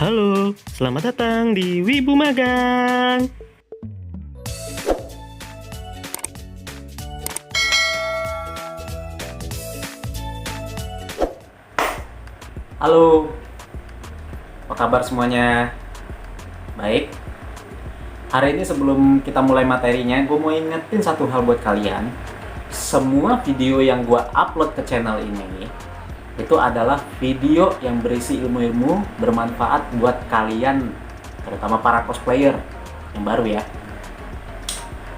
Halo, selamat datang di Wibu Magang. Halo, apa kabar semuanya? Baik. Hari ini sebelum kita mulai materinya, gue mau ingetin satu hal buat kalian. Semua video yang gue upload ke channel ini itu adalah video yang berisi ilmu-ilmu bermanfaat buat kalian, terutama para cosplayer yang baru ya.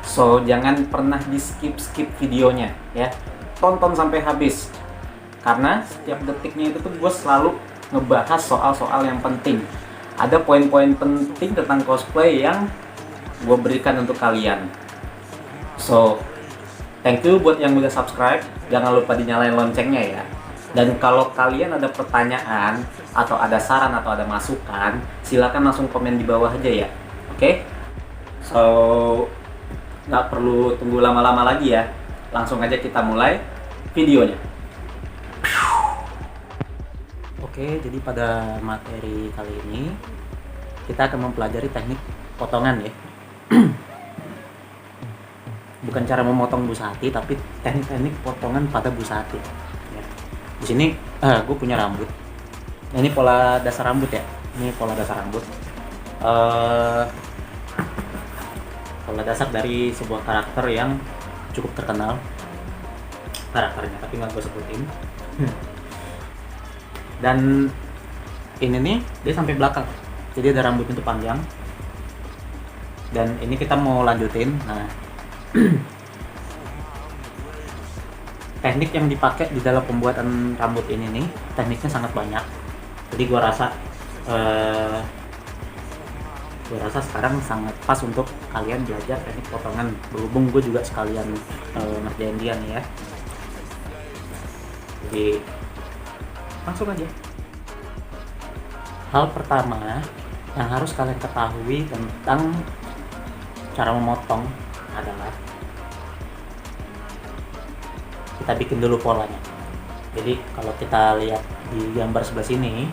So, jangan pernah di skip videonya ya. Tonton sampai habis. Karena setiap detiknya itu tuh gue selalu ngebahas soal-soal yang penting. Ada poin-poin penting tentang cosplay yang gue berikan untuk kalian. So, thank you buat yang udah subscribe. Jangan lupa dinyalain loncengnya ya. Dan kalau kalian ada pertanyaan atau ada saran atau ada masukan, silakan langsung komen di bawah aja ya. Oke? So, nggak perlu tunggu lama-lama lagi ya. Langsung aja kita mulai videonya. Oke, jadi pada materi kali ini kita akan mempelajari teknik potongan ya. Bukan cara memotong busa hati, tapi teknik-teknik potongan pada busa hati. Ya. Di sini gue punya rambut. Nah, ini pola dasar rambut ya. Ini pola dasar rambut. Pola dasar dari sebuah karakter yang cukup terkenal karakternya, tapi nggak gue sebutin. Dan ini nih dia sampai belakang, jadi ada rambutnya itu panjang. Dan ini kita mau lanjutin. Nah, teknik yang dipakai di dalam pembuatan rambut ini nih, tekniknya sangat banyak. Jadi gua rasa sekarang sangat pas untuk kalian belajar teknik potongan. Berhubung gue juga sekalian ngerjain dia nih ya. Jadi langsung aja. Hal pertama yang harus kalian ketahui tentang cara memotong adalah kita bikin dulu polanya. Jadi kalau kita lihat di gambar sebelah sini,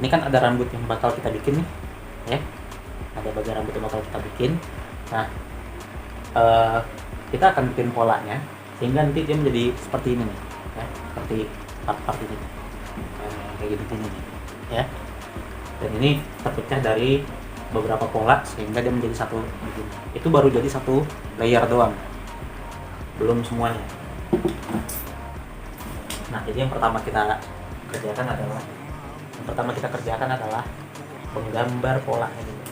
ini kan ada rambut yang bakal kita bikin nih, ya. Ada bagian rambut yang bakal kita bikin. Nah, kita akan bikin polanya sehingga nanti dia menjadi seperti ini nih, ya, seperti part ini, kayak gini nih, ya. Dan ini terpecah dari beberapa pola sehingga dia menjadi satu begini. Itu baru jadi satu layer doang, belum semuanya. Nah, jadi yang pertama kita kerjakan adalah menggambar polanya dulu.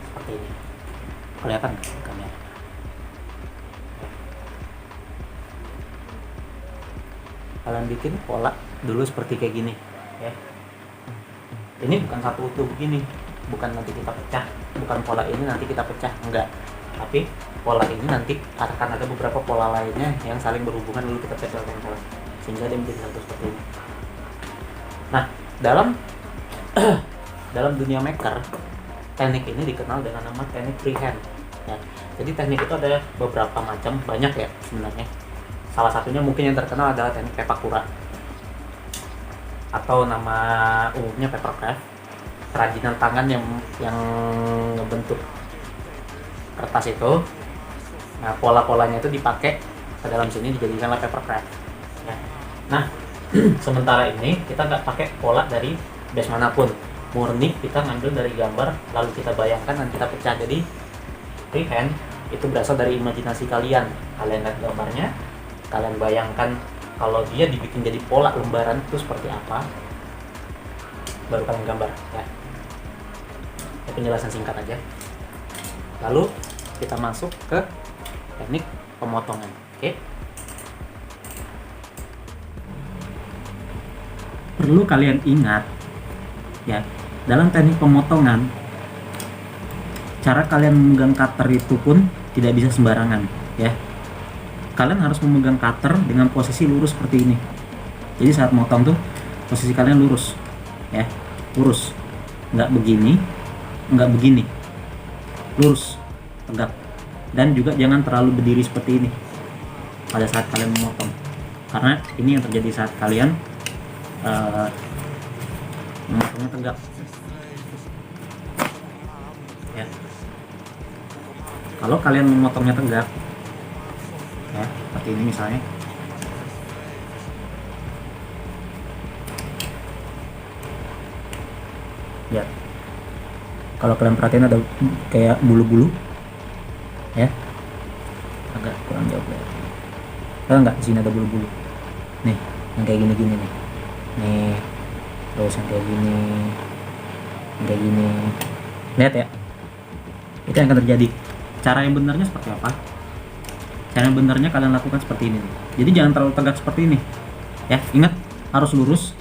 Seperti ini, kelihatan nggak kamera? Kalian bikin pola dulu seperti kayak gini ya. Ini bukan satu utuh begini, bukan nanti kita pecah, bukan pola ini nanti kita pecah, enggak. Tapi pola ini nanti akan ada beberapa pola lainnya yang saling berhubungan, dulu kita tempel sehingga dia menjadi satu seperti ini. Nah, dalam dunia maker, teknik ini dikenal dengan nama teknik freehand ya. Jadi teknik itu ada beberapa macam, banyak ya sebenarnya. Salah satunya mungkin yang terkenal adalah teknik pepakura, atau nama umumnya papercraft, kerajinan tangan yang ngebentuk kertas itu. Nah, pola-polanya itu dipakai ke dalam sini, dijadikanlah papercraft ya. Nah, sementara ini kita nggak pakai pola dari base manapun, murni kita ngambil dari gambar lalu kita bayangkan dan kita pecah. Jadi freehand itu berasal dari imajinasi kalian. Kalian lihat gambarnya, kalian bayangkan kalau dia dibikin jadi pola lembaran itu seperti apa, baru kalian gambar ya. Ini penjelasan singkat aja. Lalu kita masuk ke teknik pemotongan. Oke. Perlu kalian ingat ya, dalam teknik pemotongan cara kalian memegang cutter itu pun tidak bisa sembarangan ya. Kalian harus memegang cutter dengan posisi lurus seperti ini. Jadi saat motong tuh posisi kalian lurus ya, lurus, nggak begini, nggak begini, lurus, tegak. Dan juga jangan terlalu berdiri seperti ini pada saat kalian memotong, karena ini yang terjadi saat kalian memotongnya tegak ya. Kalau kalian memotongnya tegak ya, seperti ini misalnya, ya, kalau kalian perhatiin ada kayak bulu-bulu ya, agak kurang jauh ya. Kalau nggak, di sini ada bulu-bulu nih, yang kayak gini-gini nih, terus yang kayak gini, lihat ya, itu yang akan terjadi. Cara yang benarnya seperti apa? Cara yang benarnya kalian lakukan seperti ini nih. Jadi jangan terlalu tegak seperti ini ya, ingat harus lurus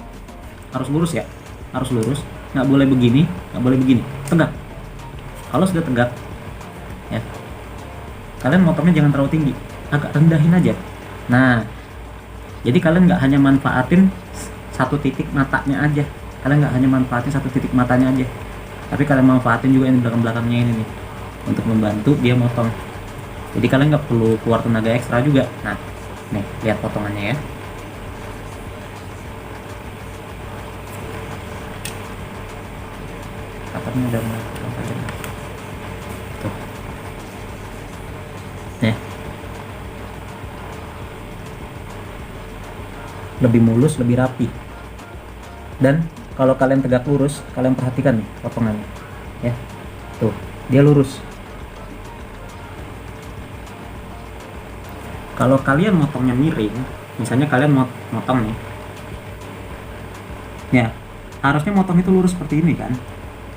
ya, harus lurus, nggak boleh begini, nggak boleh begini, tegak. Kalau sudah tegak ya, kalian motongnya jangan terlalu tinggi, agak rendahin aja. Nah, jadi kalian nggak hanya manfaatin satu titik matanya aja, tapi kalian manfaatin juga yang belakang-belakangnya ini nih, untuk membantu dia motong. Jadi kalian nggak perlu keluar tenaga ekstra juga. Nah, nih lihat potongannya ya. Cutternya udah mulai tajam. Tuh. Nih. Lebih mulus, lebih rapi. Dan kalau kalian tegak lurus, kalian perhatikan nih potongannya ya, tuh dia lurus. Kalau kalian motongnya miring, misalnya kalian motong nih ya, harusnya motong itu lurus seperti ini kan,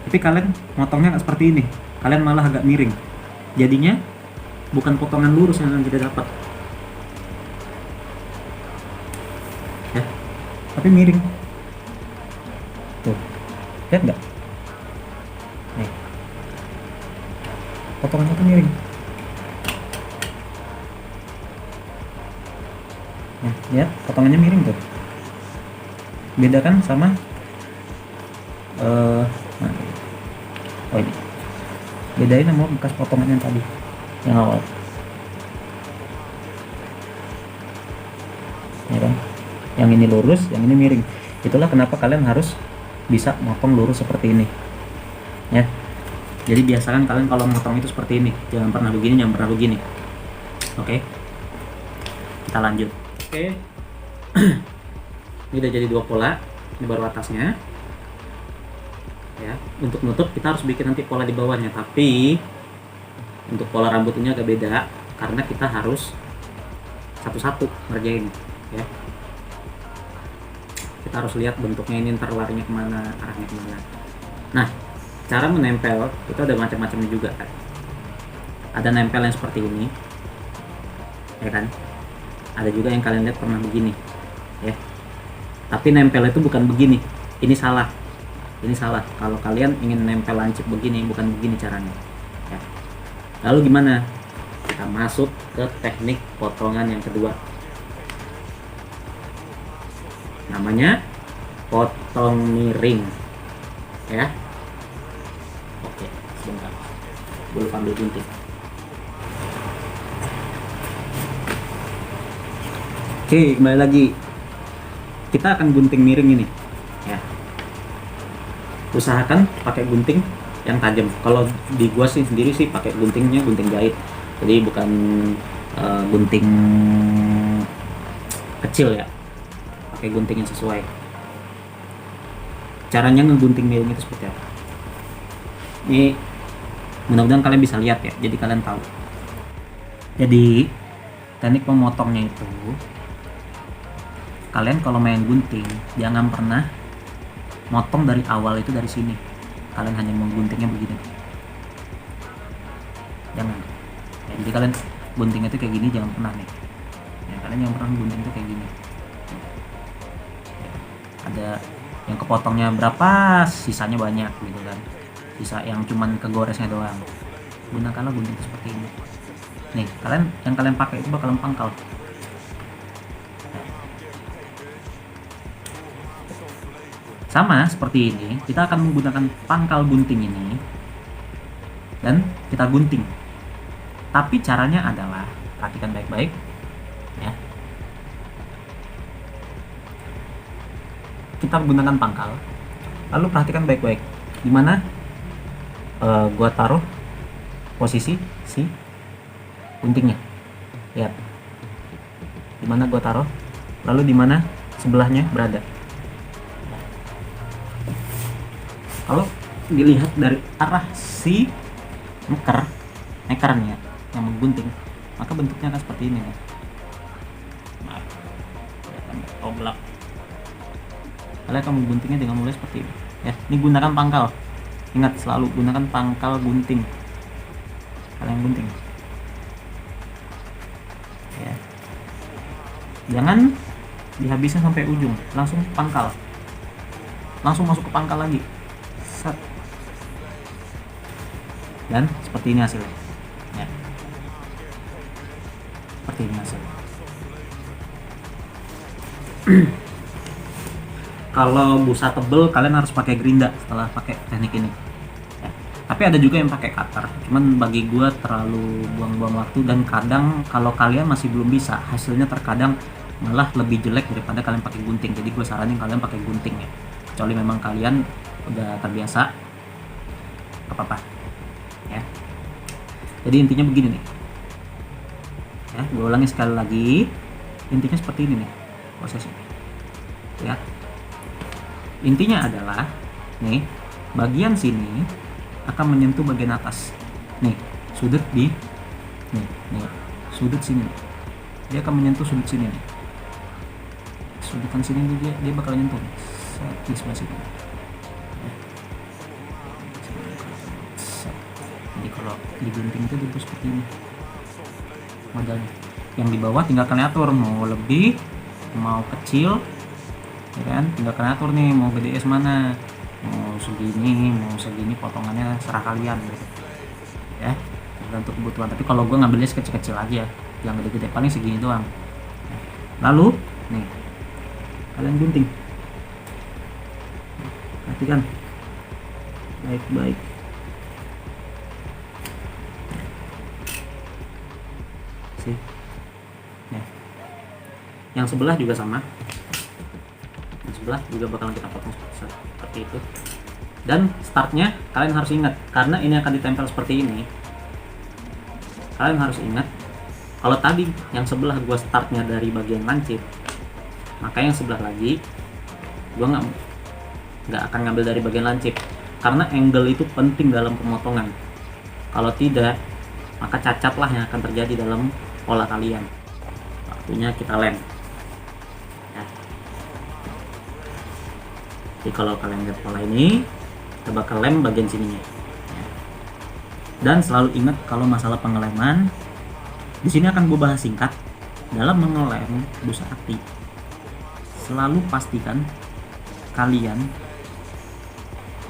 tapi kalian motongnya nggak seperti ini, kalian malah agak miring. Jadinya bukan potongan lurus yang kita dapat ya, tapi miring. Tuh, lihat nggak? Nih, potongannya tuh miring. Nah, lihat potongannya miring tuh. Beda kan sama oh ini. Bedain sama bekas potongan yang tadi, yang awal. Ya kan? Yang ini lurus, yang ini miring. Itulah kenapa kalian harus bisa motong lurus seperti ini ya. Jadi biasakan kalian kalau motong itu seperti ini, jangan pernah begini, jangan pernah begini. Oke, kita lanjut. Oke. Ini udah jadi 2 pola, ini baru atasnya ya. Untuk nutup kita harus bikin nanti pola di bawahnya, tapi untuk pola rambut ini agak beda karena kita harus satu-satu ngerjain ya. Kita harus lihat bentuknya ini ntar larinya kemana, arahnya kemana. Nah, cara menempel itu ada macam-macamnya juga kan. Ada nempel yang seperti ini ya kan, ada juga yang kalian lihat pernah begini ya, tapi nempel itu bukan begini, ini salah. Kalau kalian ingin nempel lancip begini, bukan begini caranya ya. Lalu gimana? Kita masuk ke teknik potongan yang kedua, namanya potong miring ya. Oke, sebentar, boleh ambil gunting. Oke, kembali lagi, kita akan gunting miring ini ya. Usahakan pakai gunting yang tajam. Kalau di gua sih sendiri sih pakai guntingnya gunting jahit, jadi bukan gunting kecil ya, pakai gunting yang sesuai. Caranya ngegunting miring itu seperti apa? Ini mudah-mudahan kalian bisa lihat ya, jadi kalian tahu. Jadi teknik memotongnya itu, kalian kalau main gunting jangan pernah motong dari awal itu dari sini. Kalian hanya mengguntingnya begini, jangan ya. Jadi kalian gunting itu kayak gini, jangan pernah nih ya. Kalian jangan pernah gunting itu kayak gini. Ada yang kepotongnya berapa, sisanya banyak gitu kan, sisa yang cuman kegoresnya doang. Gunakanlah gunting seperti ini nih, yang kalian pakai itu bakalan pangkal. Sama seperti ini, kita akan menggunakan pangkal gunting ini dan kita gunting. Tapi caranya adalah, perhatikan baik-baik ya. Kita gunakan pangkal. Lalu perhatikan baik-baik di mana gua taruh posisi si guntingnya. Lihat. Di mana gua taruh, lalu di mana sebelahnya berada. Kalau dilihat dari arah si mekernya yang menggunting, maka bentuknya akan seperti ini nih. Maaf, oblak. Kalian akan mengguntingnya dengan mulai seperti ini. Ya, ini gunakan pangkal. Ingat, selalu gunakan pangkal gunting. Kalian gunting. Ya. Jangan dihabiskan sampai ujung, langsung pangkal. Langsung masuk ke pangkal lagi. Set. Dan seperti ini hasilnya. Ya. Seperti ini hasilnya. Kalau busa tebel, kalian harus pakai gerinda setelah pakai teknik ini. Ya. Tapi ada juga yang pakai cutter. Cuman bagi gua terlalu buang-buang waktu, dan kadang kalau kalian masih belum bisa, hasilnya terkadang malah lebih jelek daripada kalian pakai gunting. Jadi gue saranin kalian pakai gunting ya. Kecuali memang kalian udah terbiasa, apa-apa. Ya. Jadi intinya begini nih. Ya, gue ulangi sekali lagi. Intinya seperti ini nih prosesnya. Ya. Intinya adalah nih, bagian sini akan menyentuh bagian atas. Nih, sudut di nih, sudut sini. Dia akan menyentuh sudut sini nih. Sudutan sini dia bakal nyentuh di sebelah sini. Jadi kalau digunting itu dia seperti ini modelnya. Yang di bawah tinggal kalian atur, mau lebih, mau kecil, ya kan, tinggal kalian atur nih mau gede mana, mau segini potongannya serah kalian gitu ya, tergantung kebutuhan. Tapi kalau gue ngambilnya kecil-kecil aja, yang gede-gede paling segini doang. Lalu nih kalian gunting, perhatikan baik-baik. Sih ya. Yang sebelah juga sama, sebelah juga bakalan kita potong seperti itu. Dan startnya kalian harus ingat, karena ini akan ditempel seperti ini. Kalian harus ingat, kalau tadi yang sebelah gua startnya dari bagian lancip, maka yang sebelah lagi gua nggak akan ngambil dari bagian lancip, karena angle itu penting dalam pemotongan. Kalau tidak, maka cacatlah yang akan terjadi dalam pola kalian. Waktunya kita lem. Jadi kalau kalian lihat pola ini, kita bakal lem bagian sininya. Dan selalu ingat kalau masalah pengeleman, di sini akan gue bahas singkat. Dalam mengelem busa ati, selalu pastikan kalian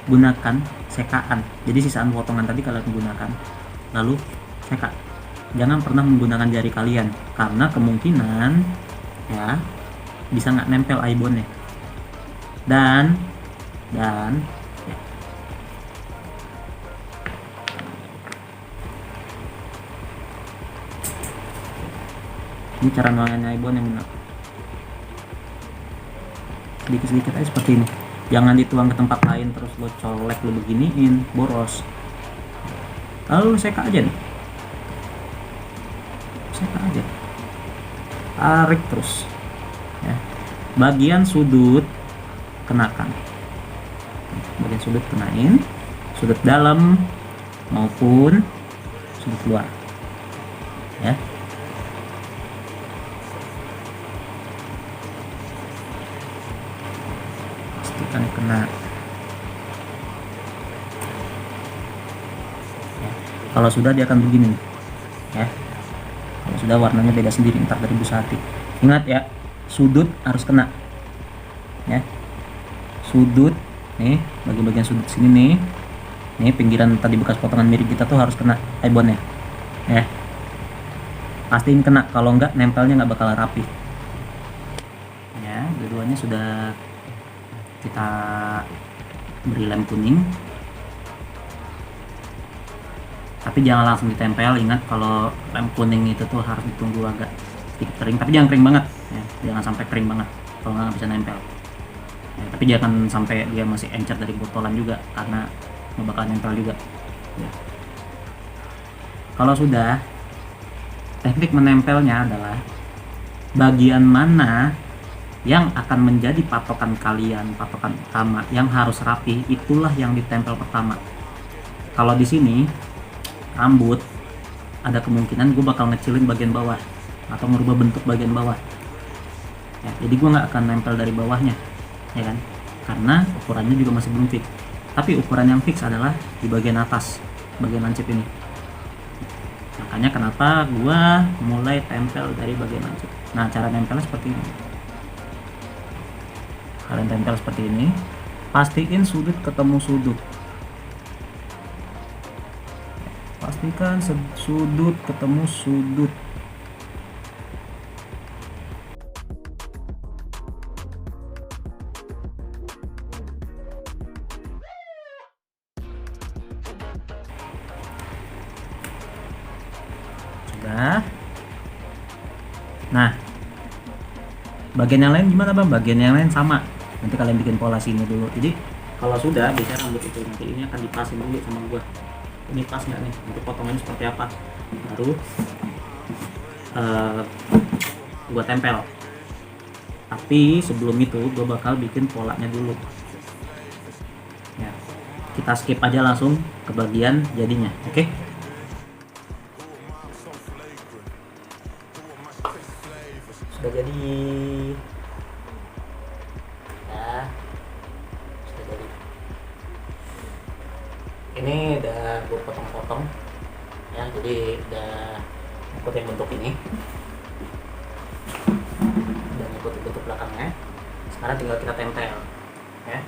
gunakan sekaan. Jadi sisaan potongan tadi kalian gunakan, lalu seka. Jangan pernah menggunakan jari kalian, karena kemungkinan ya bisa nggak nempel ibonnya. Dan ya. Ini cara nuangannya ibon yang benar. Sedikit-sedikit aja seperti ini. Jangan dituang ke tempat lain terus lo colek, lo beginiin, boros. Lalu seka aja nih. Seka aja. Tarik terus. Ya. Bagian sudut kenakan, bagian sudut kenain, sudut dalam maupun sudut luar ya. Pastikan kena ya. Kalau sudah dia akan begini ya. Kalau sudah warnanya beda sendiri ntar dari busa hati. Ingat ya, sudut harus kena ya. Sudut nih, bagian sudut sini nih pinggiran tadi bekas potongan miring kita tuh harus kena ibonnya ya. Pastiin kena, kalau enggak nempelnya nggak bakal rapi. Ya, dua-duanya sudah kita beri lem kuning. Tapi jangan langsung ditempel, ingat kalau lem kuning itu tuh harus ditunggu agak sedikit kering, tapi jangan kering banget ya, jangan sampai kering banget kalau nggak bisa nempel ya, tapi jangan sampai dia masih encer dari botolan juga karena nggak bakal nempel juga ya. Kalau sudah, teknik menempelnya adalah bagian mana yang akan menjadi patokan kalian, patokan utama yang harus rapi, itulah yang ditempel pertama. Kalau di sini rambut, ada kemungkinan gue bakal ngecilin bagian bawah atau merubah bentuk bagian bawah ya, jadi gue nggak akan nempel dari bawahnya ya kan, karena ukurannya juga masih belum fix. Tapi ukuran yang fix adalah di bagian atas, bagian lancip ini. Makanya kenapa gue mulai tempel dari bagian lancip. Nah, cara nempelnya seperti ini. Kalian tempel seperti ini, pastiin sudut ketemu sudut. Pastikan sudut ketemu sudut. Sudah. Nah, bagian yang lain gimana bang? Bagian yang lain sama. Nanti kalian bikin pola sini dulu. Jadi kalau sudah, biasanya rambut itu nanti ini akan dipasin dulu sama gua. Ini pas nggak nih, untuk potongannya seperti apa, baru gua tempel. Tapi sebelum itu gua bakal bikin polanya dulu ya, kita skip aja langsung ke bagian jadinya. Oke? Sudah jadi ya, sudah jadi. Ini udah gue potong-potong ya, jadi udah ikutin bentuk ini dan ikutin bentuk belakangnya. Sekarang tinggal kita tempel ya.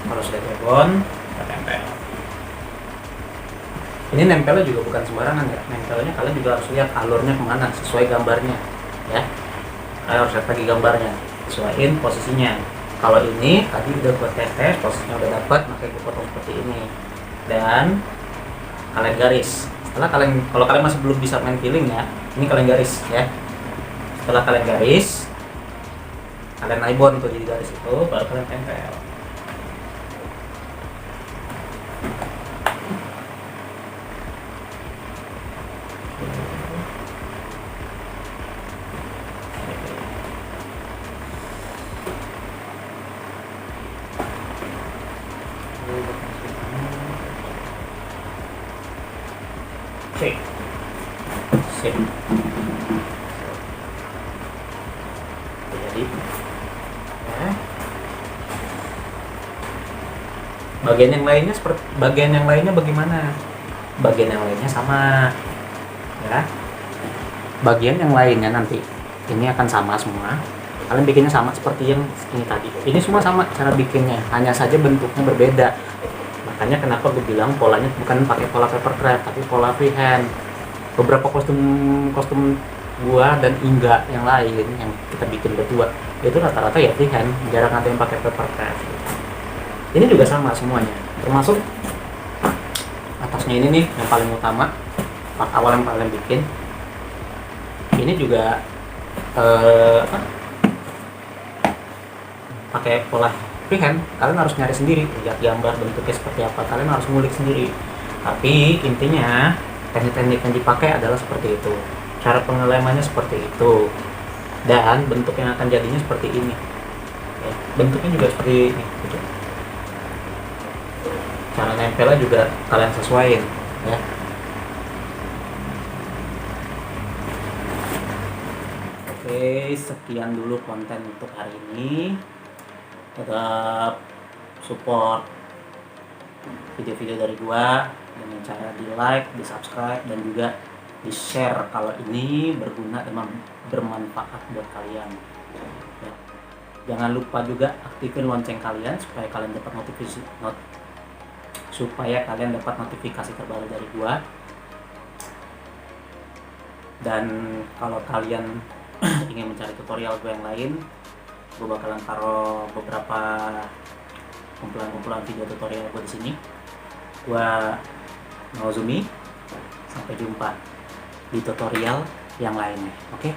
Kalau sudah kebon, kita tempel. Ini nempelnya juga bukan sembarangan ya. Nempelnya kalian juga harus lihat alurnya kemana sesuai gambarnya ya. Kalian harus lihat lagi gambarnya, sesuaiin posisinya. Kalau ini tadi udah buat tes, posisinya udah dapat, makanya gue potong seperti ini. Dan kalian garis. Setelah kalau kalian masih belum bisa main feeling ya, ini kalian garis ya. Setelah kalian garis, kalian naibon tuh jadi garis itu, baru kalian tempel. Oke, sip. Jadi, ya. Bagian yang lainnya bagaimana? Bagian yang lainnya sama, ya. Bagian yang lainnya nanti ini akan sama semua. Kalian bikinnya sama seperti yang ini tadi. Ini semua sama cara bikinnya, hanya saja bentuknya berbeda. Makanya kenapa gue bilang polanya bukan pakai pola paper craft tapi pola freehand. Beberapa kostum gua dan Inga yang lain yang kita bikin berdua itu rata-rata ya freehand, jarang ada yang pakai paper craft. Ini juga sama semuanya, termasuk atasnya ini nih yang paling utama, part awal yang paling bikin. Ini juga pakai pola freehand. Kalian harus nyari sendiri, lihat gambar bentuknya seperti apa, kalian harus ngulik sendiri. Tapi intinya teknik-teknik yang dipakai adalah seperti itu, cara pengelemannya seperti itu, dan bentuk yang akan jadinya seperti ini ya, bentuknya juga seperti ini gitu. Cara nempelnya juga kalian sesuaiin ya. Oke, sekian dulu konten untuk hari ini. Tetap support video-video dari gua dengan cara di like, di subscribe, dan juga di share kalau ini berguna dan bermanfaat buat kalian ya. Jangan lupa juga aktifin lonceng kalian supaya kalian dapat notifikasi terbaru dari gua. Dan kalau kalian ingin mencari tutorial gue yang lain, gue bakalan taruh beberapa kumpulan-kumpulan video tutorial gue di sini. Gue Naozumi, sampai jumpa di tutorial yang lainnya. Oke?